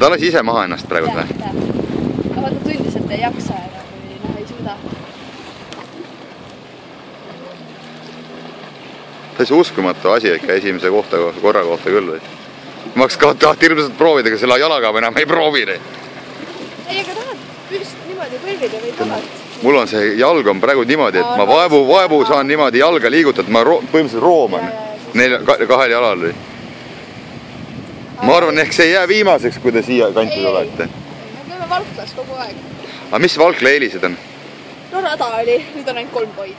Ta lasi ise maha ennast praegu või? Aga ta tundis, et ei jaksa enam või ei suuda. Täitsa uskumatu asi ikka esimese korra kohta küll või? Ma oleks tahti hirmsalt proovida, aga selle jalaga enam ei proovi. Ei, aga tahad püst niimoodi põlvida või tahad? Mul on see jalg on praegu niimoodi, et ma vaevu saan niimoodi jalga liigutada, ma põhimõtteliselt rooman kahel jalal või. Ma arvan, ehk see ei jää viimaseks, kui te siia kanti tulete. Me käime Valklas kogu aeg. Aga mis Valkla eelised on? No rada oli, nüüd on ainult 3 poid.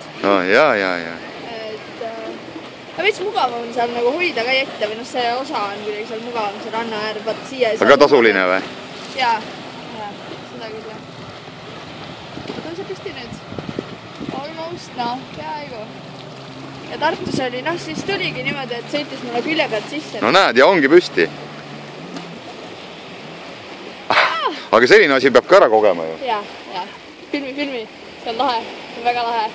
Jaa. Aga veits mugav on seal nagu hoida ka jette või see osa on kuidagi seal mugavam, see ranna äär, vaata siia. Aga tasuline või? Jaa, seda küll jah. Tõuse püsti nüüd. Almost, peaaegu. Ja Tartus oli, siis tuligi niimoodi, et sõitis mulle külje pealt sisse. No näed, ja ongi püsti. Aga selline asi peab ka ära kogema ju. Jaa. Filmi. See on lahe. See on väga lahe.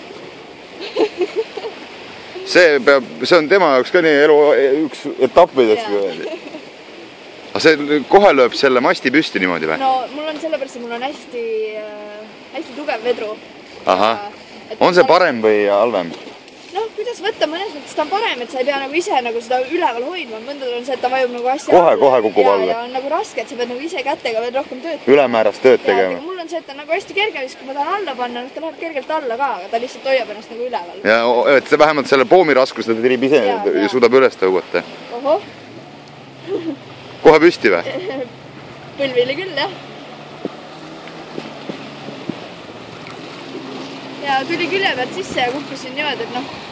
See on tema jaoks ka nii elu üks etappideks. Aga see kohe lööb selle masti püsti niimoodi või? No mul on sellepärast, et mul on hästi tugev vedru. Ahah. On see parem või halvem? No kuidas võtta, mõnes mõttes ta on parem, et sa ei pea nagu ise nagu seda üleval hoidma. Mõndadel on see, et ta vajub nagu hästi kohe kukub alla. Ja on nagu raske, et sa pead nagu ise kätega veel rohkem tööd. Ülemäärast tööd tegema. Mul on see, et ta on nagu hästi kerge, kui ma tahan alla panna, ta läheb kergelt alla ka, aga ta lihtsalt hoiab ennast nagu üleval. Ja et see vähemalt selle poomi raskus, ta tirib ise ja suudab üles tõugata. Ohoh. Kohe püsti või? Põlvili küll, jah. Ja tuli külje pealt sisse ja kukkusin niimoodi, et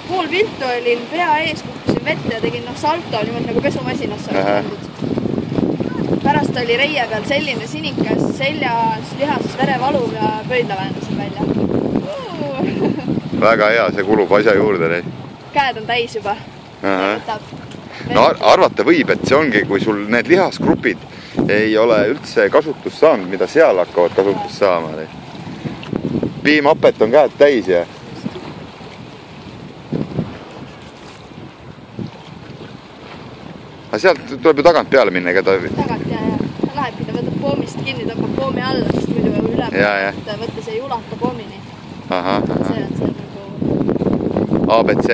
pool viltu olin pea ees, kukkusin vette ja tegin salto niimoodi nagu pesumasinas oleks pandud. Pärast oli reie peal selline sinikas seljas, lihases verevalu ja pöidla väändasin välja. Väga hea, see kulub asja juurde. Käed on täis juba. No arvata võib, et see ongi, kui sul need lihasgrupid ei ole üldse kasutust saanud, mida seal hakkavad kasutust saama. Piimapet on käed täis ja aga sealt tuleb ju tagant peale minna, ega ta... Tagant, jah. Lähebki, ta võtab poomist kinni, tõmbab poomi alla, sest muidu üle võtta see ei ulata poomini. Ahah. See on see nagu... ABC.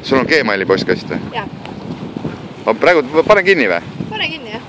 Sul on Gmaili postkast või? Jah. Praegu pane kinni või? Pane kinni, jah.